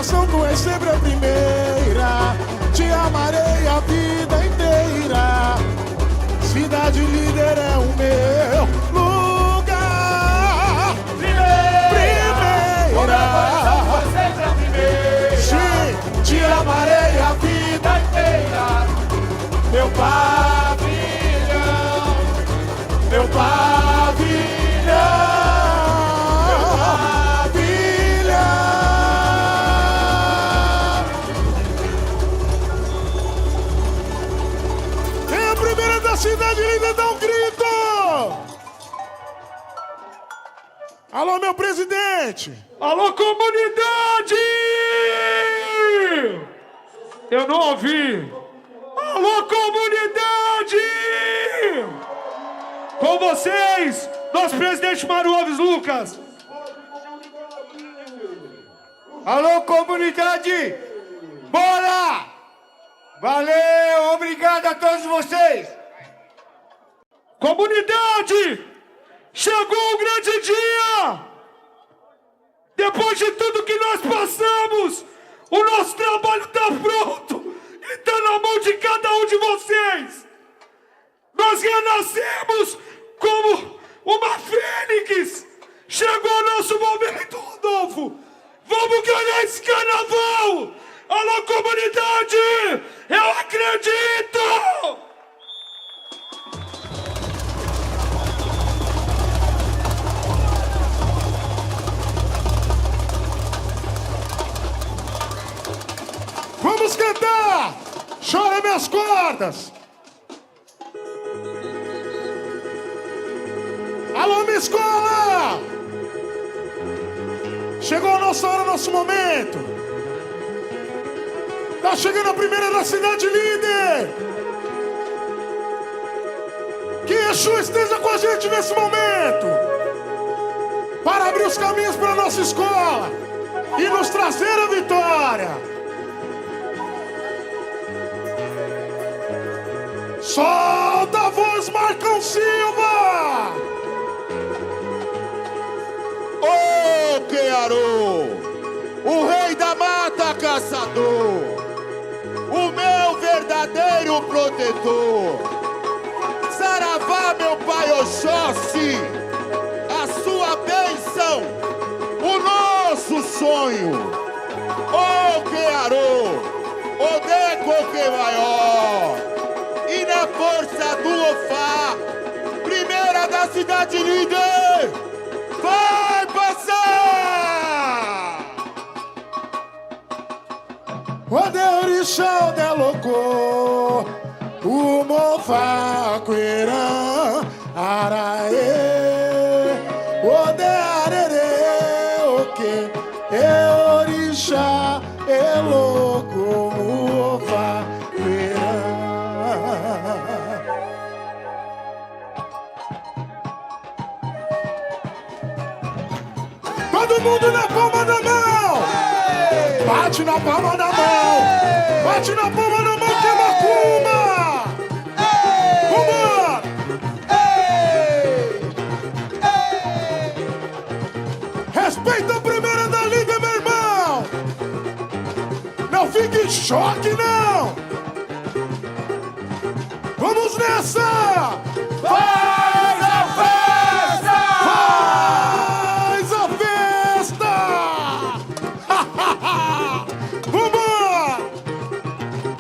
coração tu és sempre a primeira. Te amarei a vida inteira. Cidade Líder é o meu lugar. Primeira. O meu coração tu és sempre a primeira. Sim, te amarei a vida inteira. Meu pavilhão, meu pavilhão. Cidade Líder, dá um grito! Alô, meu presidente! Alô, comunidade! Eu não ouvi! Alô, comunidade! Com vocês, nosso presidente Mário Alves Lucas! Alô, comunidade! Bora! Valeu! Obrigado a todos vocês! Comunidade! Chegou o grande dia! Depois de tudo que nós passamos, o nosso trabalho está pronto e está na mão de cada um de vocês! Nós renascemos como uma fênix! Chegou o nosso momento, Rodolfo! Vamos ganhar esse carnaval! Alô, comunidade! Eu acredito! Vamos cantar! Chora minhas cordas! Alô, minha escola! Chegou a nossa hora, nosso momento! Tá chegando a primeira da Cidade Líder! Que Exu esteja com a gente nesse momento! Para abrir os caminhos para a nossa escola e nos trazer a vitória! Solta a voz, Marcão Silva! Ô Quearu, o rei da mata caçador, o meu verdadeiro protetor. Saravá, meu pai Oxóssi, a sua bênção, o nosso sonho. Ô Quearu, o Deco que maior. E na força do Ofá, primeira da Cidade Líder, vai passar! O Deorixá, o Delocô, o Mofaqueirã, Araê, o Dearerê, o que é Orixá, é louco, Mofaqueirã. Todo mundo na palma da mão! Bate na palma da mão! Bate na palma da mão que é macumba! Vambora! Respeita a primeira da liga, meu irmão! Não fique em choque, não! Vamos nessa! Faz a festa! Faz a festa! Vambora!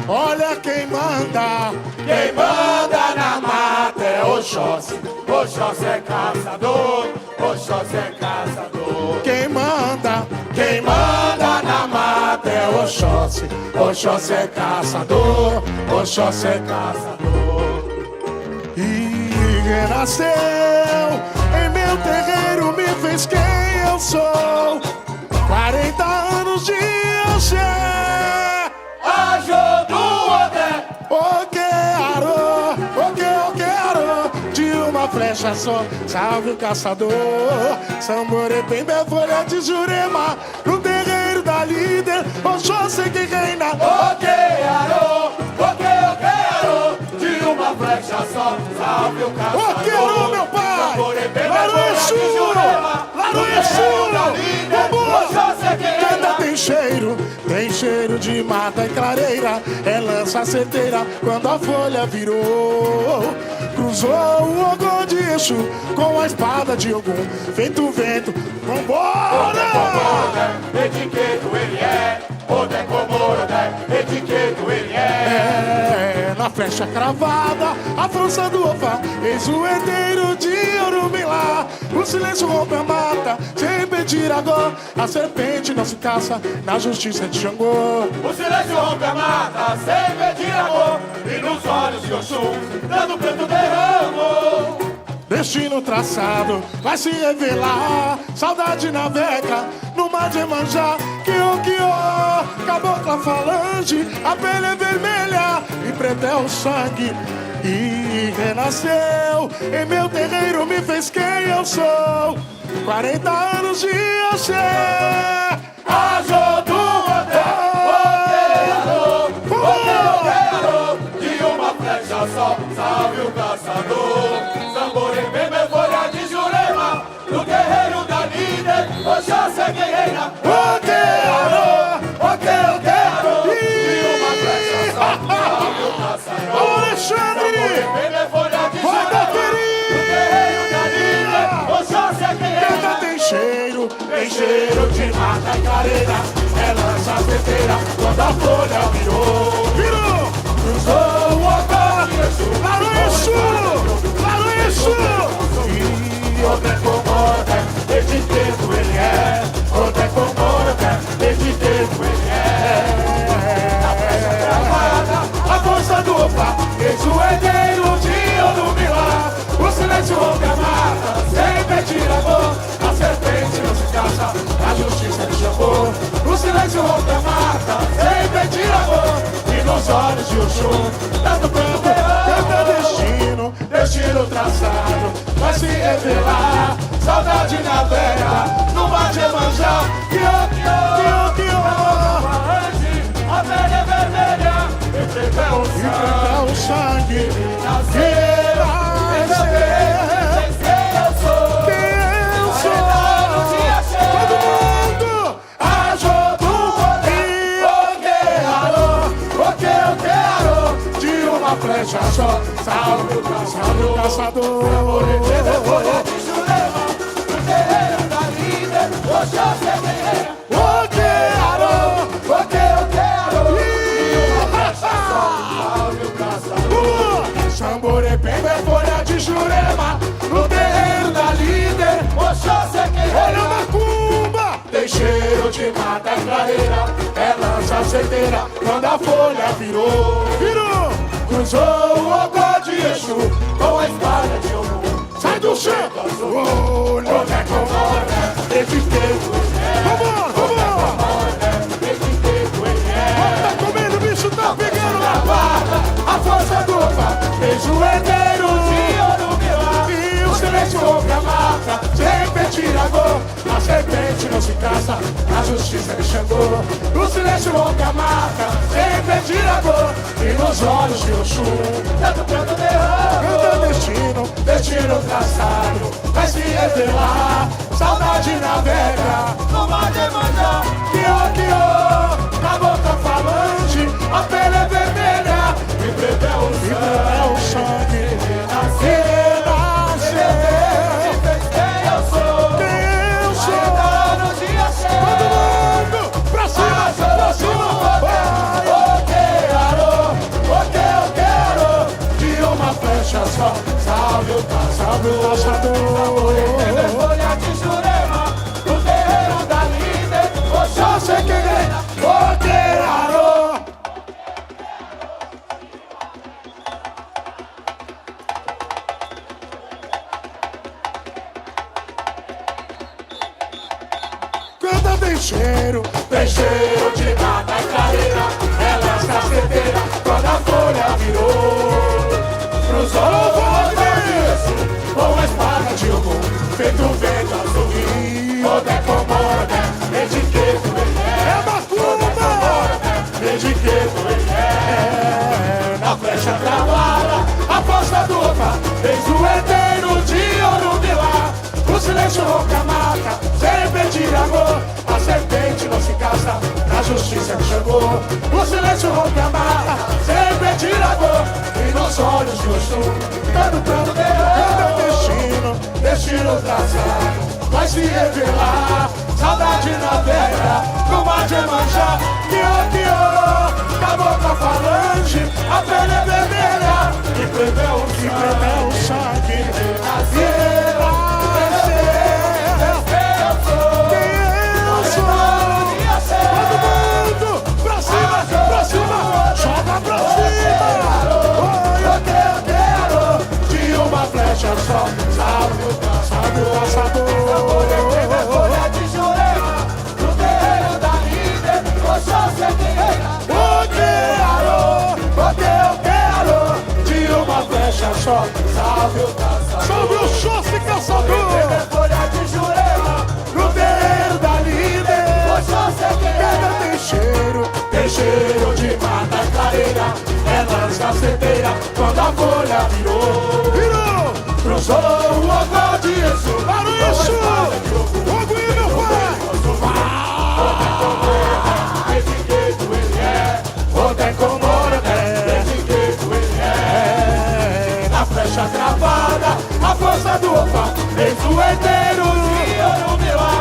Olha quem manda! Quem manda na mata é Oxóssi. Oxóssi é caçador, Oxóssi é caçador. Quem manda? Quem manda na mata é Oxóssi. Oxóssi é caçador, Oxóssi é caçador. E renasceu em meu terreiro, me fez quem eu sou. 40 anos de axé. Ajudou Odé. O quero de uma flecha só. Salve o caçador. Samborê tem folha de Jurema. No terreiro da líder, Oxóssi que reina. O quero de uma flecha só. Salve o caçador. O quero, meu pai. Lá no Exu. Lá no Exu. Vamos. Quem ainda tem cheiro mata e clareira, é lança certeira quando a folha virou. Cruzou o Ogum de Exu com a espada de Ogum, feito vento, vambora! Etiqueto ele é, etiqueto ele é. Na flecha cravada, a força do Ofá, eis o herdeiro de Orumilá. O silêncio rompe a mata, sem repetir agora. A serpente não se caça na justiça de Xangô. O silêncio rompe a mata, sem pedir amor. E nos olhos de Oxum, dando pranto derramou. Destino traçado vai se revelar. Saudade navega no mar de Emanjá. Kio, cabocla falange, a pele é vermelha e preto é o sangue. E renasceu em meu terreiro, me fez quem eu sou. 40 anos de axé. De uma flecha só, salve o caçador. Samboré, meu folha de Jurema, no terreiro da líder, Oxóssi é guerreira. De uma flecha só, salve o caçador. Alexandre! Meu folha de Vai da Jurema, no terreiro da líder, Oxóssi é guerreira. Tem cheiro de mata e clareira, é lança certeira quando a folha virou. Virou! Cruzou o Ogum de Exu, lá no Exu! E outra comanda, etiqueto ele é. Outra comanda, etiqueto ele é. Na flecha travada, a força do Ofá, eis o herdeiro de Orumilá. O silêncio rompe a mata, sem pedir amor. A serpente não se caça, a justiça de Xangô. O silêncio rompe a mata, sem pedir amor. E nos olhos de Oxum, tanto pranto, tanto destino traçado vai se revelar. Saudade navega no mar de Emanjá. Kio, A pele é vermelha, e preto é o e preto é o sangue. quem eu sou. Quem eu sou? Todo mundo! De uma flecha só, salve o caçador. Samboré, pega a folha de Jurema, no terreiro da líder, Oxóssi é guerreira. Olha a macumba! Tem cheiro de mata e clareira, é lança certeira quando a folha virou. Virou! Cruzou o Ogum de Exu com a espada de Ogum. Sai do chão! Oh, não é como etiqueto. Vambora! Tá comendo, bicho tá pegando na barra. A força do Ofá, fez o herdeiro de Orumilá. E o silêncio rompe a mata, sem pedir amor. A serpente não se caça, a justiça de Xangô. O silêncio rompe a mata, sem pedir amor. E nos olhos de Oxum, tanto pranto derrama. Canta destino traçado vai se revelar. Saudade navega no mar de Emanjá. Kio, cabocla falante, a pele é vermelha e preto é o sangue. Renascer, quem eu sou. Todo mundo pra cima, pra cima. Eu quero de uma flecha só, salve o caçador. Folha de Jurema, no terreiro da líder, Oxóssi é guerreira. Canta tem cheiro de mata e clareira, é lança certeira quando a folha virou. Cruzou o Ogum de Exu com a espada de Ogum, feito vento azul. Odé comora, etiqueto ele é. Macumba! Etiqueto ele é. Na flecha travada, a força do Ofá, fez o herdeiro de Orumilá. O silêncio rompe a mata, sem pedir amor. A serpente não se caça, na justiça que chegou. O silêncio rompe a mata, serpente iragou. E nos olhos de Oxum, cada plano deu. Destino traçado, vai se revelar. Saudade navega no mar de Emanjá. Kiô, cabocla falange, a pele é vermelha. E preveu o sangue nascer. Todo mundo pra cima, joga pra cima. Eu quero de uma flecha só. Salve o caçador. Folha de Jurema, no terreiro da líder, Oxóssi guerreira. Eu quero de uma flecha só. Salve o caçador. Salve o Oxóssi caçador. Folha de Jurema, No terreiro da líder, Oxóssi guerreira. tem cheiro de mata clareira. É lança certeira quando a folha virou. Cruzou o ogó de Jesus. Para isso! Fogo aí, meu pai! Dediqueiro ele é, o Decomoré. Dediqueiro ele é. Na flecha travada, a força do opa. Eis o herdeiro de Orumilá.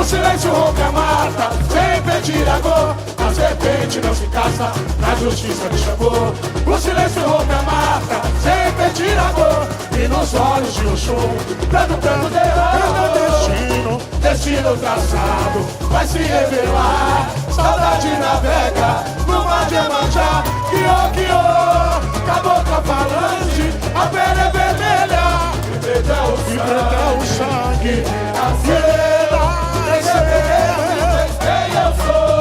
O silêncio rompe a mata, serpente iragou. A serpente não se caça, na justiça me chamou. O silêncio rompe a mata, serpente iragou. E nos olhos de Oxum, tanto deu. Destino traçado, vai se revelar. Saudade navega no mar de Emanjá. Kiô, cabocla falange, a pele é vermelha. E prendeu o sangue, Quem eu sou?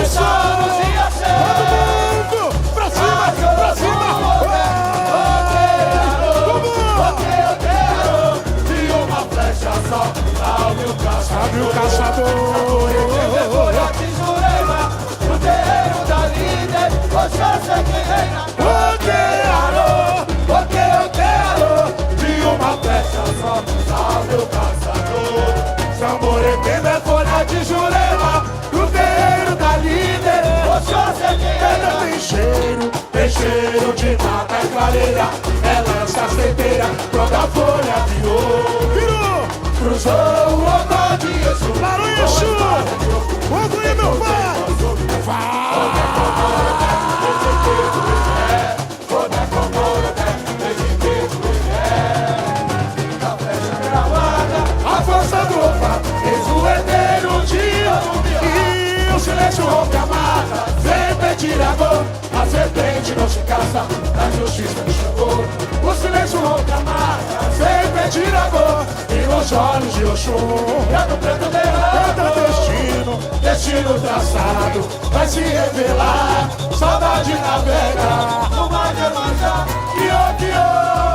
Estamos em ação. Todo mundo pra cima! Eu quero de uma flecha só. Salve o caçador. folha de Jurema, no terreiro da líder, Oxóssi guerreira. Eu quero de uma flecha só. Salve o caçador. Samboré é folha de Jurema, no terreiro da líder. Oxóssi guerreira. Tem cheiro de mata clareira. É lança certeira quando a folha virou. Cruzou o ogó de Jesus. Para isso! Fogo aí, meu pai! A força do opa, eis o herdeiro de Orumilá. E o silêncio rompe a mata, serpente iragou. A serpente não se caça, a justiça me chamou. O silêncio rompe a mata, serpente iragou. E nos olhos de Oxum, preto destino traçado, vai se revelar. Saudade navega No mar de Emanjá. Kiô,